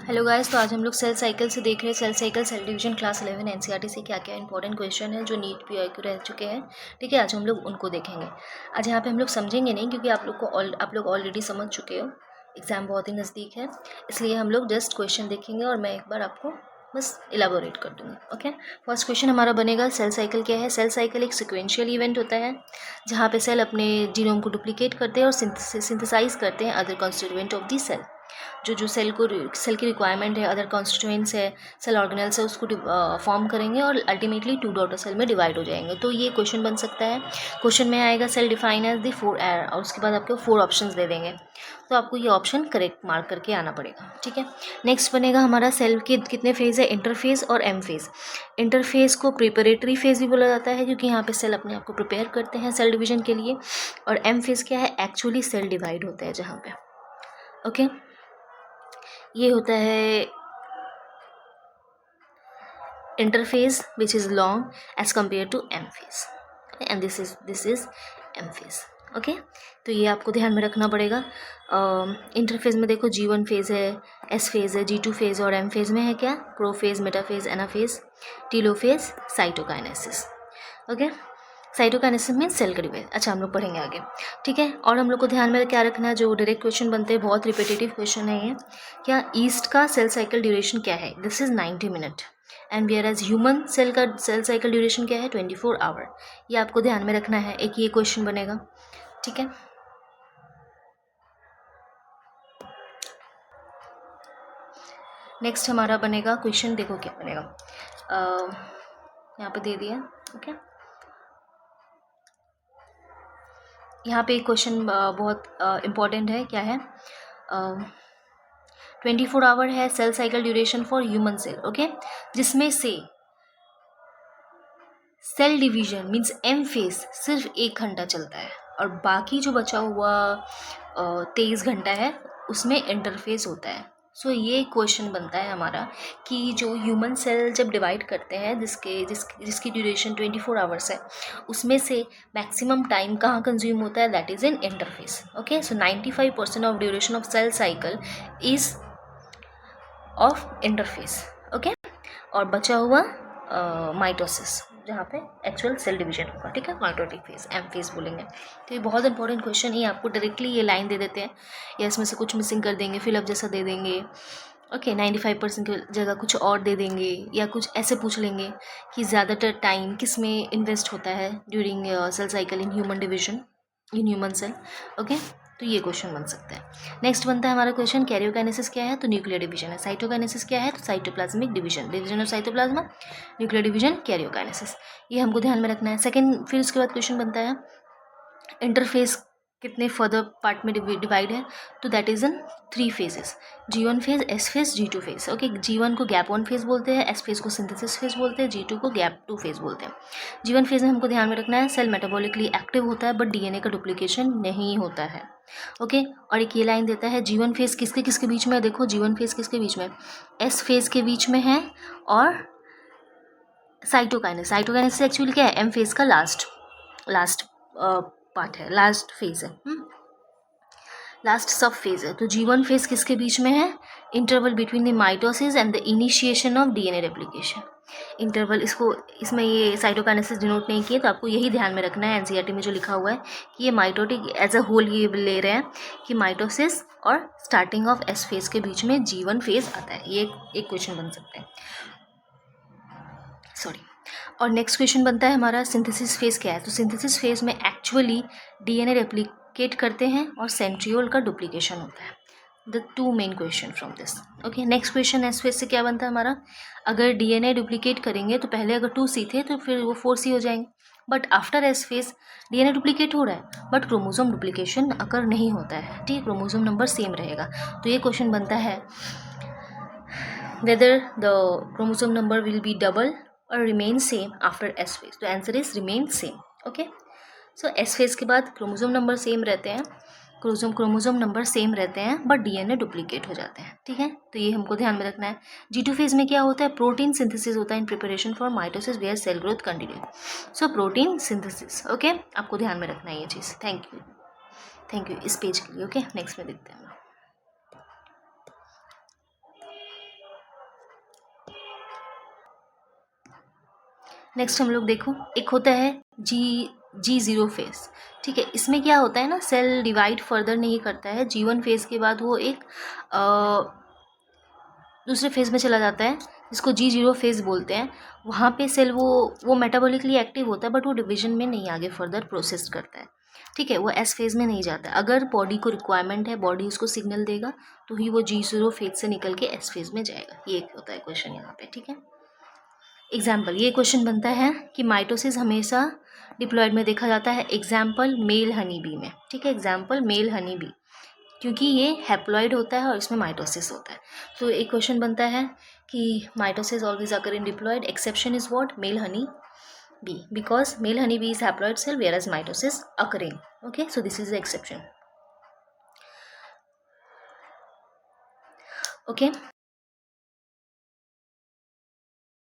Hello guys, तो आज हम लोग सेल साइकिल से देख रहे हैं cell cycle cell division class 11 NCERT से क्या क्या इंपॉर्टेंट क्वेश्चन है जो नीट पीआईक्यू रह चुके हैं। ठीक है, आज हम लोग उनको देखेंगे। आज यहाँ पे हम लोग समझेंगे नहीं क्योंकि आप लोग ऑलरेडी समझ चुके हो। एग्ज़ाम बहुत ही नज़दीक है, इसलिए हम लोग जस्ट क्वेश्चन देखेंगे और मैं एक बार आपको बस इलाबोरेट कर दूँगी। ओके, फर्स्ट क्वेश्चन हमारा बनेगा सेल साइकिल क्या है। सेल साइकिल एक सिक्वेंशियल इवेंट होता है जहाँ पे सेल अपने जीनोम को डुप्लीकेट करते हैं और सिंथेसाइज करते हैं other constituent of the cell. जो सेल की रिक्वायरमेंट है, अदर कॉन्स्टिट्यूएंट्स है, सेल ऑर्गेनेल्स है, उसको फॉर्म करेंगे और अल्टीमेटली 2 डॉटर सेल में डिवाइड हो जाएंगे। तो ये क्वेश्चन बन सकता है। क्वेश्चन में आएगा सेल डिफाइन एज द 4 और उसके बाद आपको 4 ऑप्शंस दे देंगे, तो आपको ये ऑप्शन करेक्ट मार्क करके आना पड़ेगा। ठीक है, नेक्स्ट बनेगा हमारा सेल के कितने फेज़ है, इंटरफेज और एम फेज़। इंटरफेज को प्रिपरेटरी फेज़ भी बोला जाता है क्योंकि यहाँ पे सेल अपने आप को प्रिपेयर करते हैं सेल डिवीजन के लिए। और एम फेज़ क्या है, एक्चुअली सेल डिवाइड होता है जहाँ पे। ओके, ये होता है interphase which is long as compare to M phase and this is M phase. Okay, तो ये आपको ध्यान में रखना पड़ेगा। इंटरफेज में देखो G1 फेज़ है, S फेज़ है, G2 फेज़ और M फेज़ में है क्या, prophase, metaphase, anaphase, telophase, cytokinesis. Okay, cytokinesis में सेल का डिवाइड। अच्छा, हम लोग पढ़ेंगे आगे। ठीक है, और हम लोग को ध्यान में क्या रखना है, जो डायरेक्ट क्वेश्चन बनते हैं, बहुत रिपीटेटिव क्वेश्चन है ये। क्या ईस्ट का सेल साइकिल ड्यूरेशन क्या है, this is 90 minute and whereas human cell का सेल साइकिल ड्यूरेशन क्या है, 24 आवर। ये आपको ध्यान में रखना है, एक ये क्वेश्चन बनेगा। ठीक है, नेक्स्ट हमारा बनेगा क्वेश्चन, देखो क्या बनेगा, यहाँ पे दे दिया। ओके, यहाँ पे एक क्वेश्चन बहुत इम्पॉर्टेंट है, क्या है, 24 आवर है cell cycle duration for human cell. Okay, जिसमें से cell division means M phase सिर्फ 1 घंटा चलता है और बाकी जो बचा हुआ 23 घंटा है उसमें इंटरफेस होता है। सो ये क्वेश्चन बनता है हमारा कि जो ह्यूमन सेल जब डिवाइड करते हैं जिसकी ड्यूरेशन 24 आवर्स है, उसमें से मैक्सिमम टाइम कहाँ कंज्यूम होता है, that is in interphase. Okay, so 95% of duration of cell cycle is of interphase. Okay, और बचा हुआ माइटोसिस जहाँ पे एक्चुअल सेल डिवीजन होगा। ठीक है, माइटोटिक फेज, एम फेज बोलेंगे। तो ये बहुत इंपॉर्टेंट क्वेश्चन है, आपको डायरेक्टली ये लाइन दे देते हैं या इसमें से कुछ मिसिंग कर देंगे, फिलअप जैसा दे देंगे। ओके, 95% की जगह कुछ और दे देंगे या कुछ ऐसे पूछ लेंगे कि ज़्यादातर टाइम किस में इन्वेस्ट होता है during cell cycle in human division, in human cell. Okay, तो ये क्वेश्चन बन सकता है। नेक्स्ट बनता है हमारा क्वेश्चन, कैरियोकाइनेसिस क्या है, तो न्यूक्लियर डिवीजन है। साइटोकाइनेसिस क्या है, तो cytoplasmic division, division of cytoplasm, nuclear division, karyokinesis. ये हमको ध्यान में रखना है। सेकंड, फिर उसके बाद क्वेश्चन बनता है इंटरफेस कितने फर्दर पार्ट में डिवाइड है, तो that is in 3 phases, G1 phase, S phase, G2 phase. Okay, G1 को गैप 1 फेज बोलते हैं, S फेज को सिंथेसिस फेज बोलते हैं, G2 को गैप 2 फेज बोलते हैं। G1 फेज में हमको ध्यान में रखना है सेल मेटाबॉलिकली एक्टिव होता है बट DNA का डुप्लीकेशन नहीं होता है। ओके, और एक ये लाइन देता है G1 फेज किसके किसके बीच में है, देखो G1 फेज किसके बीच में, S फेज के बीच में है और साइटोकाइनेसिस एक्चुअली क्या है, M फेज का लास्ट पार्ट है, लास्ट फेज है, लास्ट सब फेज है। तो G1 फेज किसके बीच में है, interval between the mitosis and the initiation of DNA replication. Interval इसमें ये साइटोकाइनेसिस डिनोट नहीं किए, तो आपको यही ध्यान में रखना है एनसीईआरटी में जो लिखा हुआ है कि ये माइटोटिक एज अ होल ये ले रहे हैं कि माइटोसिस और स्टार्टिंग ऑफ S फेज के बीच में G1 फेज आता है। ये एक क्वेश्चन बन सकता है, सॉरी। और नेक्स्ट क्वेश्चन बनता है हमारा सिंथेसिस फेज क्या है, तो सिंथेसिस फेज में एक्चुअली DNA रेप्लिकेट करते हैं और सेंट्रियोल का डुप्लीकेशन होता है। The 2 main question from this. Okay, next question S phase से क्या बनता है हमारा, अगर DNA डुप्लीकेट करेंगे तो पहले अगर 2C थे तो फिर वो 4C हो जाएंगे, but after S phase DNA duplicate हो रहा है बट क्रोमोसोम डुप्लीकेशन अगर नहीं होता है। ठीक, क्रोमोसोम नंबर सेम रहेगा। तो ये क्वेश्चन बनता है whether the chromosome number will be double or remain same after S phase, तो answer is remain same। Okay, so S phase के बाद क्रोमोसोम नंबर सेम रहते हैं, क्रोमोसोम नंबर सेम रहते हैं बट DNA डुप्लीकेट हो जाते हैं। ठीक है, तो ये हमको ध्यान में रखना है। G2 फेज में क्या होता है, प्रोटीन सिंथेसिस होता है in preparation for mitosis where cell growth continue, so protein synthesis. Okay, आपको ध्यान में रखना है ये चीज़। थैंक यू इस पेज के लिए। ओके, नेक्स्ट में देखते हैं। नेक्स्ट हम लोग देखो, एक होता है G0 फेज। ठीक है, इसमें क्या होता है ना, सेल डिवाइड फर्दर नहीं करता है। G1 फेज के बाद वो एक दूसरे फेज में चला जाता है, जिसको G0 फेज बोलते हैं। वहाँ पे सेल वो मेटाबॉलिकली एक्टिव होता है, बट वो डिवीजन में नहीं आगे फर्दर प्रोसेस करता है। ठीक है, वो एस फेज में नहीं जाता है। अगर बॉडी को रिक्वायरमेंट है, बॉडी उसको सिग्नल देगा, तो ही वो G0 फेज से निकल के एस फेज में जाएगा। ये एक होता है क्वेश्चन यहाँ पे। ठीक है, एग्जाम्पल, ये क्वेश्चन बनता है कि माइटोसिस हमेशा डिप्लॉयड में देखा जाता है। एग्जाम्पल मेल हनी बी में। ठीक है, एग्जाम्पल मेल हनी बी, क्योंकि ये हैप्लॉइड होता है और इसमें माइटोसिस होता है। तो एक क्वेश्चन बनता है कि mitosis always occur in diploid, exception is what, male honey bee, because male honey bee is haploid cell whereas mitosis occurring. Okay, so this is the exception. Okay,